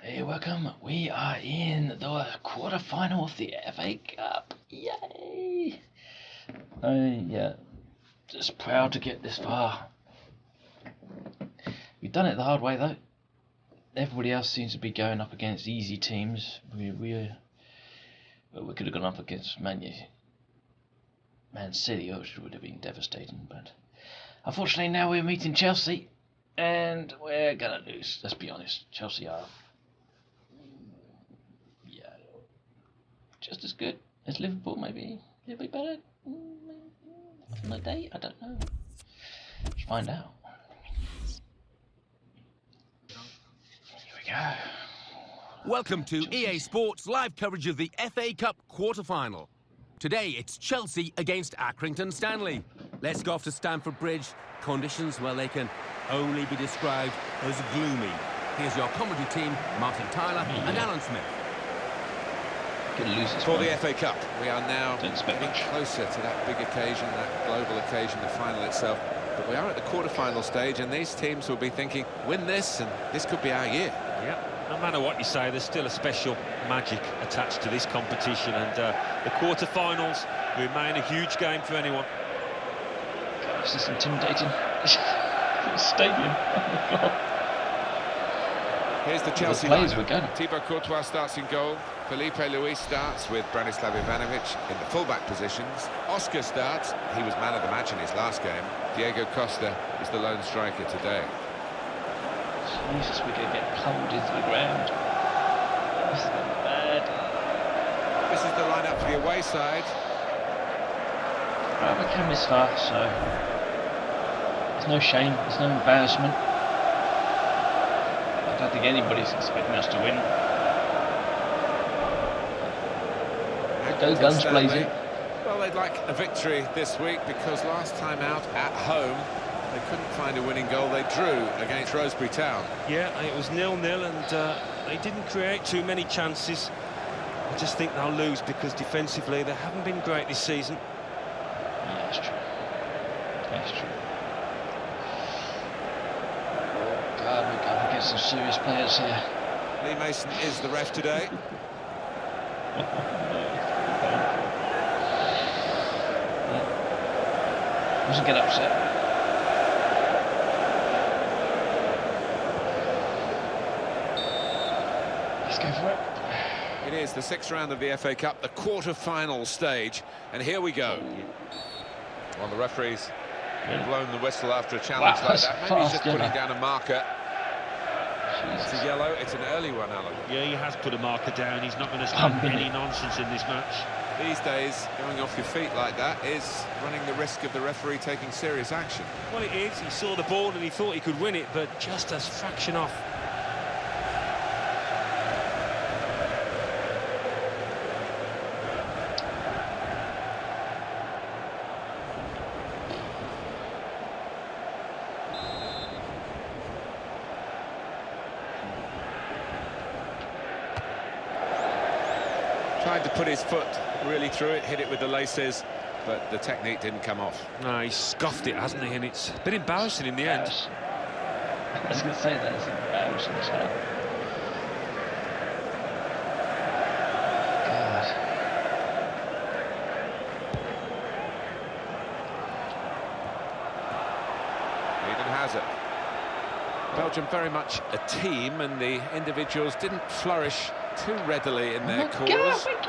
Hey, welcome. We are in the quarter-final of the FA Cup. Yay! Yeah, just proud to get this far. We've done it the hard way though. Everybody else seems to be going up against easy teams. We could have gone up against Man City, which would have been devastating. But unfortunately, now we're meeting Chelsea, and we're gonna lose. Let's be honest. Chelsea are just as good as Liverpool, maybe a little bit better. On a day, I don't know. Let's find out. Here we go. Welcome to EA Sports live coverage of the FA Cup quarter-final. Today it's Chelsea against Accrington Stanley. Let's go off to Stamford Bridge. Conditions, well, they can only be described as gloomy. Here's your commentary team, Martin Tyler and Alan Smith. For the FA Cup, we are now getting closer to that big occasion, that global occasion, the final itself. But we are at the quarter-final stage, and these teams will be thinking, win this, and this could be our year. Yeah, no matter what you say, there's still a special magic attached to this competition, and the quarter-finals remain a huge game for anyone. God, this is intimidating. Stadium. Oh my God. Here's the Chelsea lineup. Thibaut Courtois starts in goal. Felipe Luis starts with Branislav Ivanovic in the full-back positions. Oscar starts. He was man of the match in his last game. Diego Costa is the lone striker today. Jesus, we're going to get pulled into the ground. This is going to be bad. This is the lineup for the away side. Right, we came this far, so there's no shame, there's no embarrassment. I don't think anybody's expecting us to win. Go guns blazing. Well, they'd like a victory this week because last time out at home they couldn't find a winning goal. They drew against Rosebery Town. Yeah, it was 0-0 and they didn't create too many chances. I just think they'll lose because defensively they haven't been great this season. Yeah, that's true. That's true. Oh God, we've got to get some serious players here. Lee Mason is the ref today. Doesn't get upset. Let's go for it. It is the sixth round of the FA Cup, the quarter-final stage, and here we go. Well, the referee's blown the whistle after a challenge like that. Maybe he's just putting down a marker. It's a yellow. It's an early one, Alan. Yeah, he has put a marker down. He's not going to stand any nonsense in this match. These days, going off your feet like that is running the risk of the referee taking serious action. Well, it is. He saw the ball and he thought he could win it, but just a fraction off. Tried to put his foot really through it, hit it with the laces, but the technique didn't come off. No, he scuffed it, hasn't he? And it's a bit embarrassing in the end. I was going to say that, it's embarrassing as hell. God. Eden Hazard. Belgium very much a team, and the individuals didn't flourish too readily in their cause. And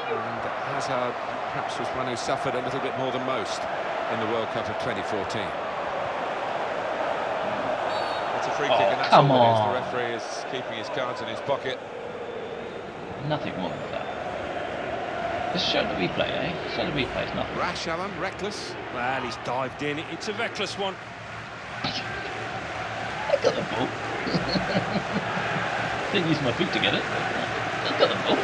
Hazard perhaps was one who suffered a little bit more than most in the World Cup of 2014. It's a free kick, and that's all it is. The referee is keeping his cards in his pocket. Nothing more than that. Just show the replay, eh? Show the replay, it's nothing. Rash, Alan, reckless. Well, he's dived in. It's a reckless one. I got the ball. Didn't use my feet to get it. I got the ball.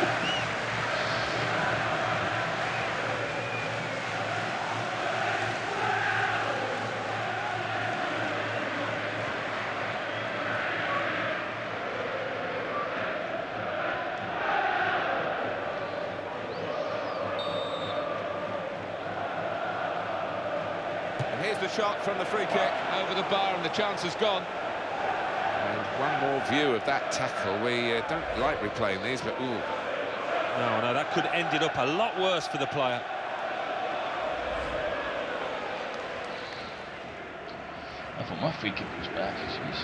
And here's the shot from the free kick over the bar, and the chance is gone. And one more view of that tackle. We don't like replaying these, but ooh. No, that could have ended up a lot worse for the player. I thought my free kick was back. Jeez.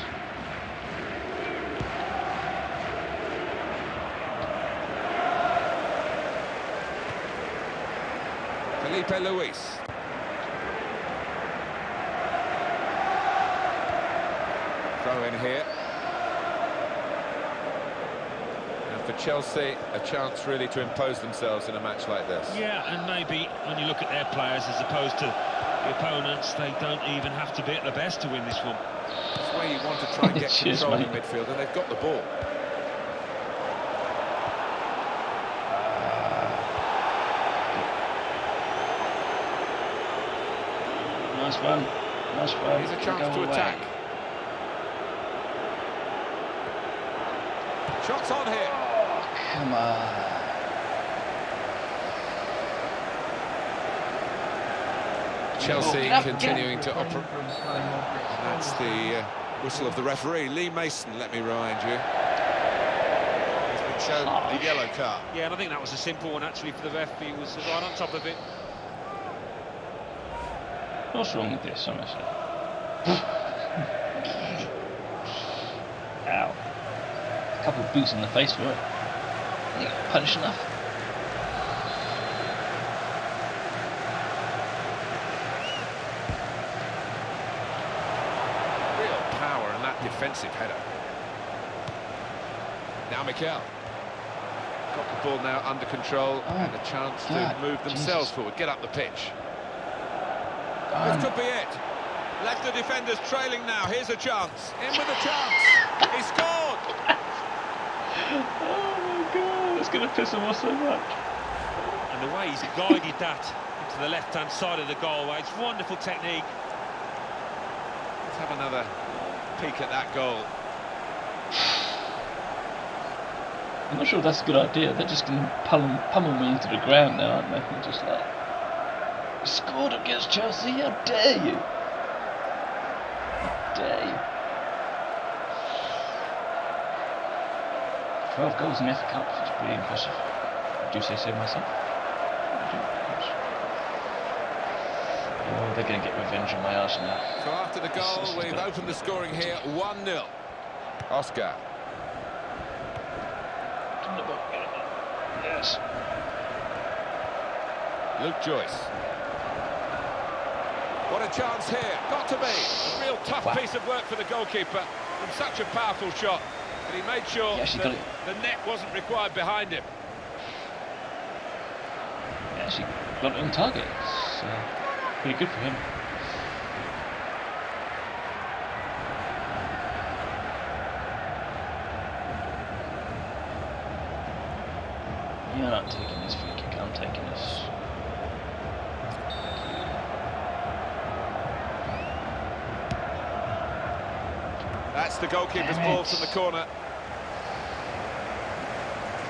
Felipe Luis. Throw in here. And for Chelsea, a chance really to impose themselves in a match like this. Yeah, and maybe when you look at their players as opposed to the opponents, they don't even have to be at the best to win this one. That's where you want to try and get Cheers, control mate. in midfield, and they've got the ball. Nice run. Nice run. Here's a chance to attack. Shots on here. Oh, come on. Chelsea continuing to operate. That's the whistle of the referee. Lee Mason, let me remind you. He's been shown a yellow card. Yeah, and I think that was a simple one actually for the ref. He was right on top of it. What's wrong with this, honestly? Ow. A couple of boots in the face for it. You get punished enough. Real power in that defensive header. Now Mikel. Got the ball now under control and a chance to move themselves forward, get up the pitch. This could be it. Left the defenders trailing now. Here's a chance. In with a chance. He scored. Oh my god, it's going to piss him off so much. And the way he's guided that into the left-hand side of the goal, it's wonderful technique. Let's have another peek at that goal. I'm not sure if that's a good idea. They're just going to pummel me into the ground now, aren't they? They're just like, you scored against Chelsea, how dare you? How dare you? 12 goals in the FA Cup, that's pretty impressive. I do say so myself. I do, of course. Oh, they're going to get revenge on my arse now. So after the goal, we've opened the scoring here, 1-0. Oscar. Yes. Luke Joyce. What a chance here. Got to be. A real tough piece of work for the goalkeeper from such a powerful shot. But he made sure that the net wasn't required behind him. He actually got it on target. It's pretty good for him. You're not taking this free kick, I'm taking this. That's the goalkeeper's ball from the corner.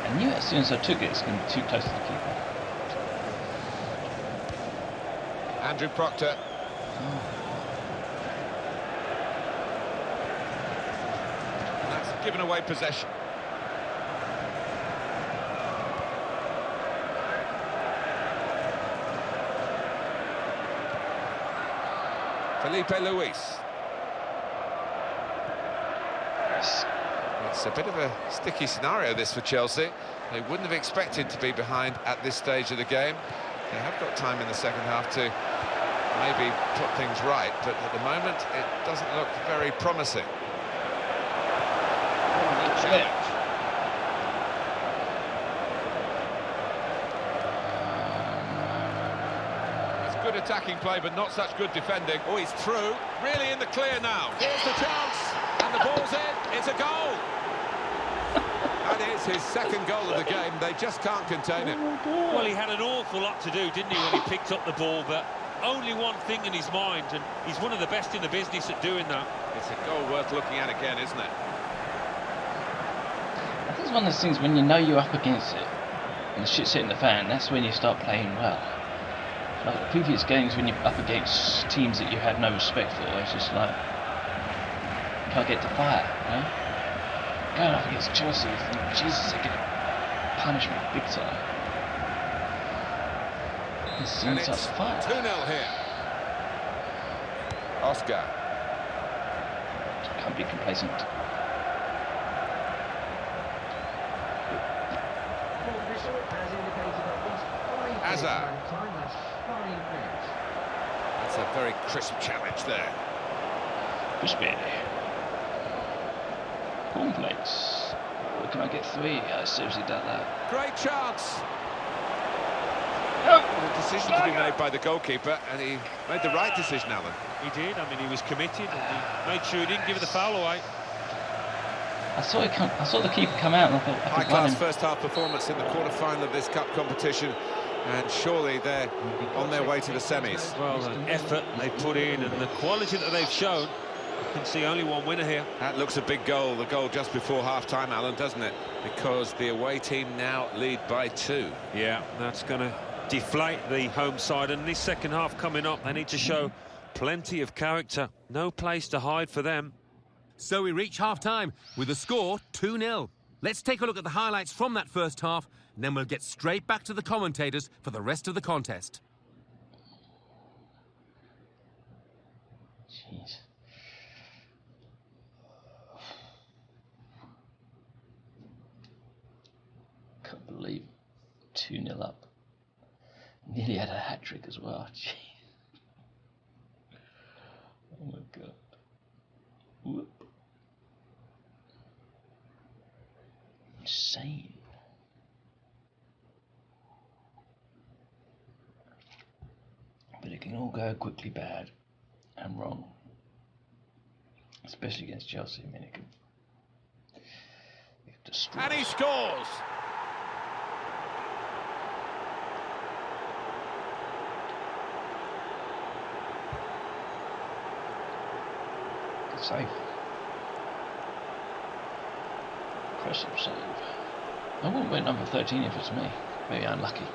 I knew as soon as I took it, it's going to be too close to the keeper. Andrew Proctor. And that's given away possession. Felipe Luis. It's a bit of a sticky scenario, this, for Chelsea. They wouldn't have expected to be behind at this stage of the game. They have got time in the second half to maybe put things right, but at the moment it doesn't look very promising. It's good attacking play, but not such good defending. Oh, he's through, really in the clear now. Here's the chance, and the ball's in. It's a goal. That is his second goal of the game. They just can't contain him. Well, he had an awful lot to do, didn't he, when he picked up the ball, but only one thing in his mind, and he's one of the best in the business at doing that. It's a goal worth looking at again, isn't it? I think it's one of those things when you know you're up against it, and the shit's hitting the fan, that's when you start playing well. Like the previous games when you're up against teams that you have no respect for, it's just like, you can't get to fire, you know? going up against Chelsea, I think, Jesus, they're going to punish me big time. This And seems it's us fight. 2-0 here. Oscar. Can't be complacent. Hazard. That's a very crisp challenge there. Crispy. Cornflakes. Or can I get 3? I seriously doubt that. Great chance. Oh. A decision to be made by the goalkeeper, and he made the right decision, Alan. He did. I mean, he was committed, and he made sure he didn't give the foul away. I saw the keeper come out, and I thought, I could run High-class him. first-half performance in the quarter-final of this cup competition, and surely they're on their way to the semis. Well, the effort they've put in and the quality that they've shown, you can see only one winner here. That looks a big goal, the goal just before half-time, Alan, doesn't it? Because the away team now lead by 2. Yeah, that's going to deflate the home side, and this second half coming up, they need to show plenty of character. No place to hide for them. So we reach half-time with the score 2-0. Let's take a look at the highlights from that first half, and then we'll get straight back to the commentators for the rest of the contest. Jeez. Can't believe 2-0 up. Nearly had a hat-trick as well. Jeez. Oh my God. Whoop. Insane. But it can all go quickly bad and wrong. Especially against Chelsea. I mean, it can destroy. And he scores! Good save. Impressive save. I wouldn't wear number 13 if it's me. Maybe unlucky.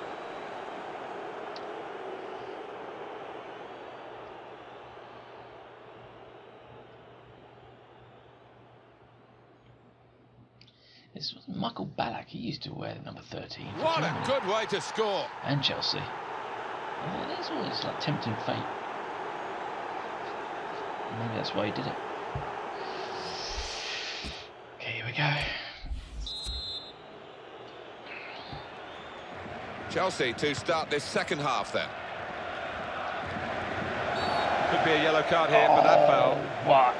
This was Michael Ballack. He used to wear number 13. for What a Germany good way to score! and Chelsea. Yeah, there's always like tempting fate. Maybe that's why he did it. Okay, here we go. Chelsea to start this second half then. Could be a yellow card here for that foul. What?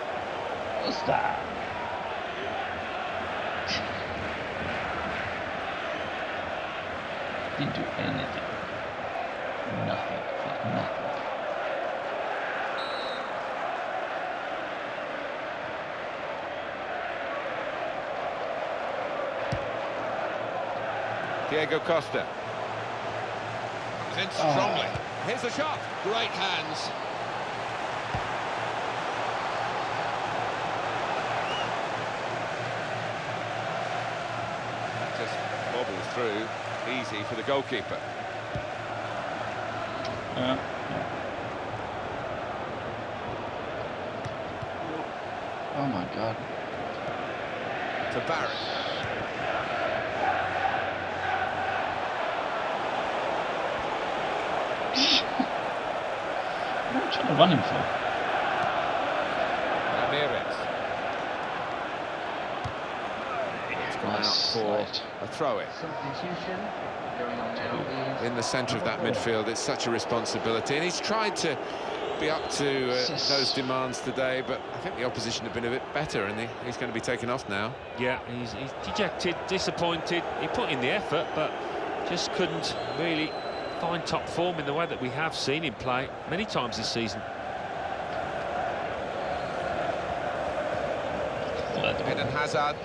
What's that? Didn't do anything. Nothing. Like nothing. Diego Costa. Comes in strongly. Here's the shot. Great hands. That just bobbles through. Easy for the goalkeeper. Oh my God. To Barrett. What are you trying to run him for? Ramirez. It's gone out for a throw-in. In the centre of that midfield, it's such a responsibility, and he's tried to be up to those demands today, but I think the opposition have been a bit better, and he's going to be taken off now. Yeah, he's dejected, disappointed. He put in the effort, but just couldn't really find top form in the way that we have seen him play many times this season. Eden Hazard.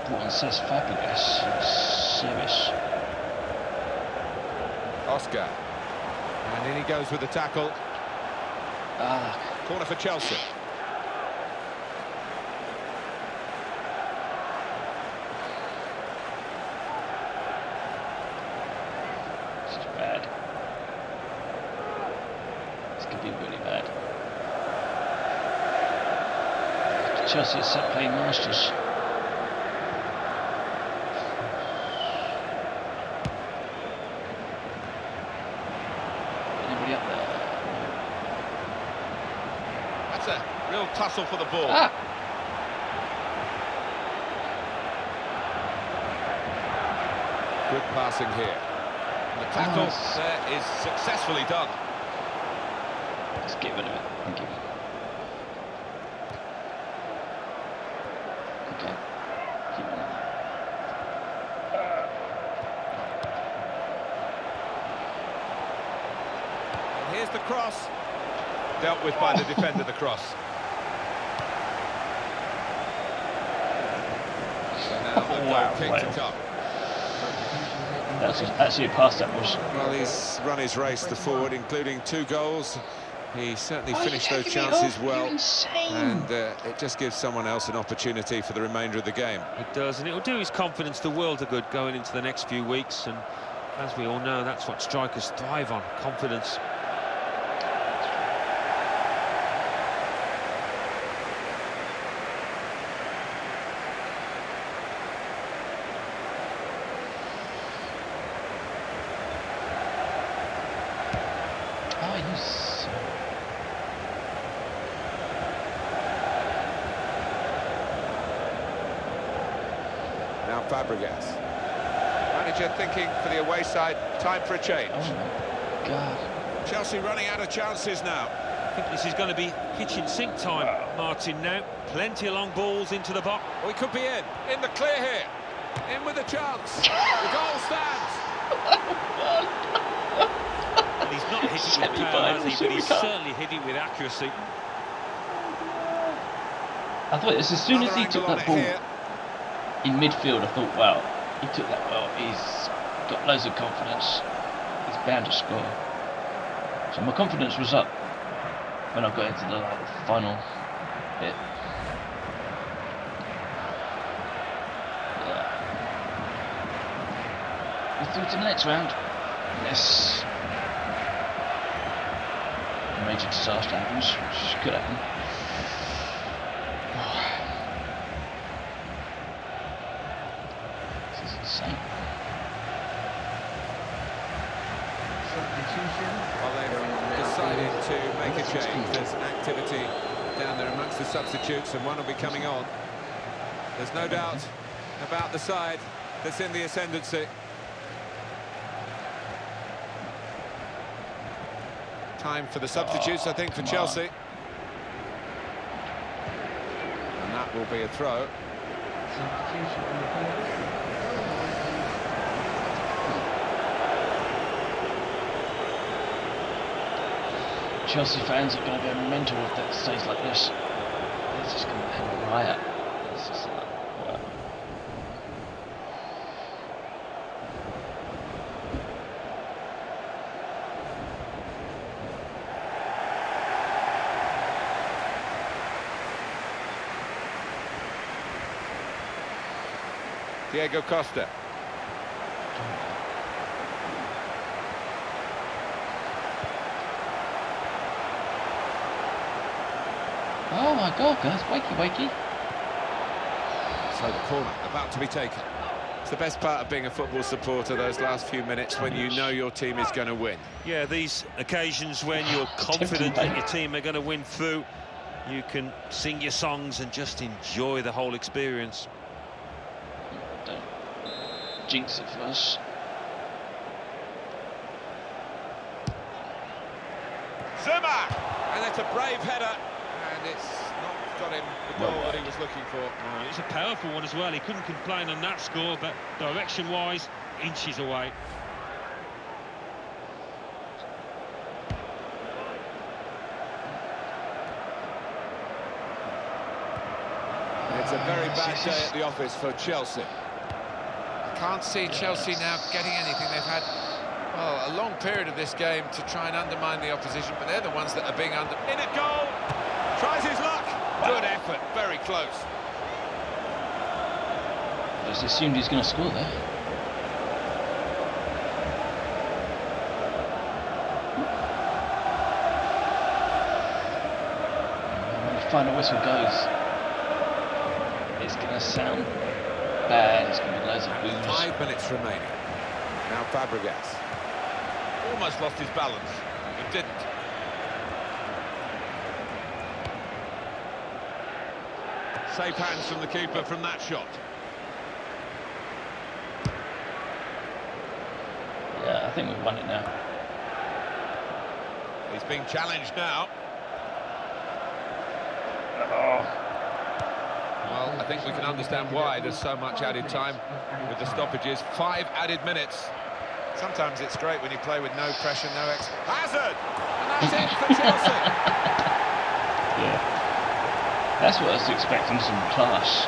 Brought on Cesc Fabregas. Serious. Oscar. And in he goes with the tackle. Ah. Corner for Chelsea. This is bad. This could be really bad. Chelsea are set playing masters. Real tussle for the ball. Good passing here. And the tackle there is successfully done. Let's get rid of it. Thank you. Okay. Keep it on. And here's the cross. Dealt with by the defender, the cross. So now the goal kick to come. That's actually a pass that was. Well, he's run his race, the forward, including 2 goals. He certainly finished those chances well, and it just gives someone else an opportunity for the remainder of the game. It does, and it will do his confidence the world of good going into the next few weeks, and as we all know, that's what strikers thrive on, confidence. Now Fabregas. Manager thinking for the away side, time for a change. Oh my God. Chelsea running out of chances now. I think this is going to be kitchen sink time, Martin, now. Plenty of long balls into the box. Oh, he could be in the clear here. In with a chance. The goal stands. And he's not hit it with power, has he? But he's certainly hit it with accuracy. I thought as soon as he took that ball in midfield, I thought, wow, he took that well. He's got loads of confidence. He's bound to score. So my confidence was up when I got into the final bit. We're through to the next round. Yes. Major disaster happens, which could happen. This is insane. Well, they've decided to make a change. There's activity down there amongst the substitutes, and one will be coming on. There's no doubt about the side that's in the ascendancy. Time for the substitutes, I think, for Chelsea. And that will be a throw. Chelsea fans are going to go mental if that stays like this. It's just going to have a riot. It's just like, wow. Diego Costa. Oh my God, guys, wakey. So the corner about to be taken. It's the best part of being a football supporter, those last few minutes when you know your team is going to win. Yeah, these occasions when you're confident that your team are going to win through, you can sing your songs and just enjoy the whole experience. Don't jinx it for us. Zuma! And it's a brave header. And it's not got him the goal that he was looking for. Oh, it's a powerful one as well. He couldn't complain on that score, but direction-wise, inches away. It's a very bad day at the office for Chelsea. I can't see Chelsea now getting anything. They've had, well, a long period of this game to try and undermine the opposition, but they're the ones that are being under... In at goal! Tries his luck. Good effort, very close. I just assumed he's going to score there. When the final whistle goes, it's going to sound bad. It's going to be loads of boos. 5 minutes remaining. Now Fabregas. Almost lost his balance, but didn't. Safe hands from the keeper from that shot. Yeah, I think we've won it now. He's being challenged now. Well, I think we can understand why there's so much added time with the stoppages. 5 added minutes. Sometimes it's great when you play with no pressure, no Hazard! And that's it for Chelsea. Yeah. That's what I was expecting, some class.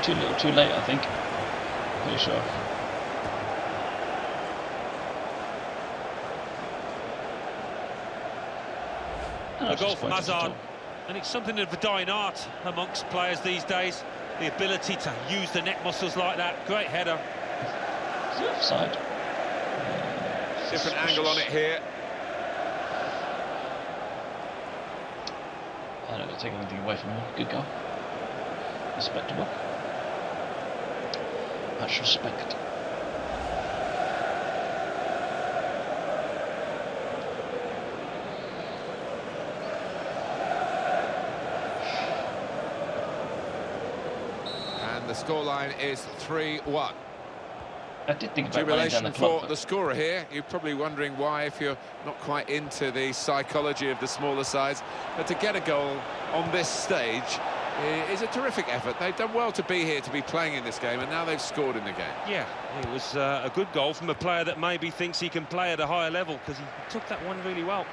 Too little, too late, I think. Pretty sure. A goal from Hazard, and it's something of a dying art amongst players these days. The ability to use the neck muscles like that. Great header. Is it offside? Different angle on it here. I don't take anything away from him. Good goal. Respectable. Much respect. The scoreline is 3-1. I did think about running down the clock. For the scorer here. You're probably wondering why, if you're not quite into the psychology of the smaller sides. But to get a goal on this stage is a terrific effort. They've done well to be here, to be playing in this game, and now they've scored in the game. Yeah, it was a good goal from a player that maybe thinks he can play at a higher level, because he took that one really well.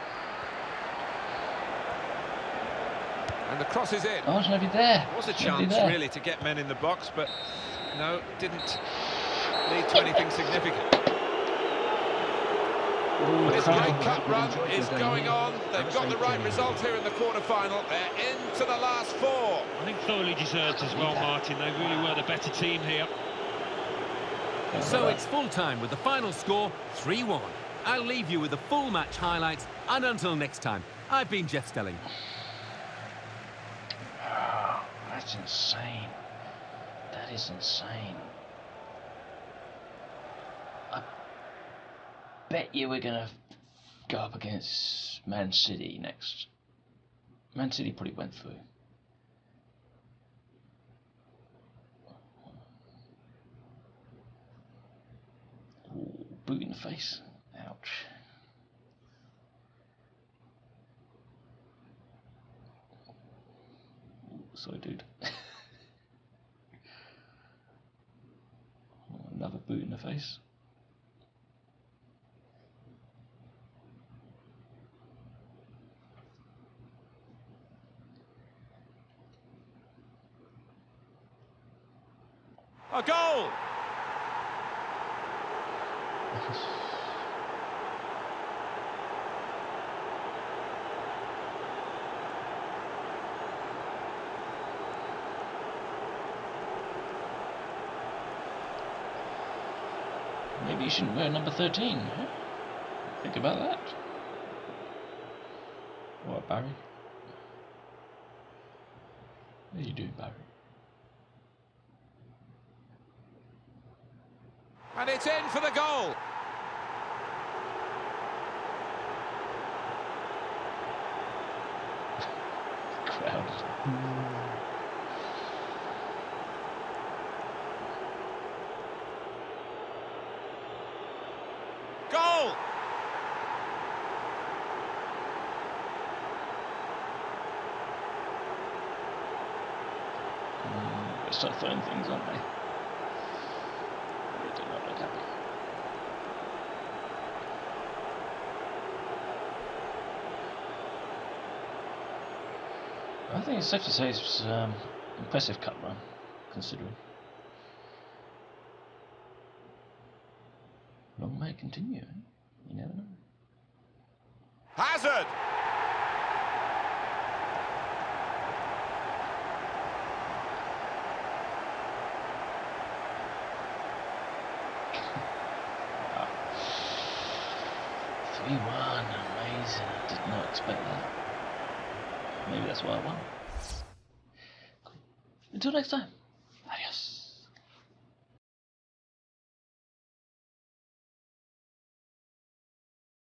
And the cross is in. Oh, it's nobody there. Was a chance really to get men in the box, but no, didn't lead to anything significant. This great cup run is going on. They've got the right result here in the quarter-final. They're into the last 4. I think thoroughly deserved as well, Martin. They really were the better team here. So it's full-time with the final score 3-1. I'll leave you with the full match highlights, and until next time, I've been Jeff Stelling. That's insane. That is insane. I bet you we're going to go up against Man City next. Man City probably went through. Ooh, boot in the face. Ouch. Sorry, dude. Another boot in the face. A goal! Maybe you shouldn't wear number 13, huh? Think about that. What, Barry? What are you doing, Barry? And it's in for the goal. Crowd. Goal! They start throwing things, aren't they? They do not look happy. I think it's safe to say it's impressive cut run, considering. Long may it continue, eh? You never know. Hazard! Wow. 3-1, amazing. I did not expect that. Maybe that's why I won. Cool. Until next time.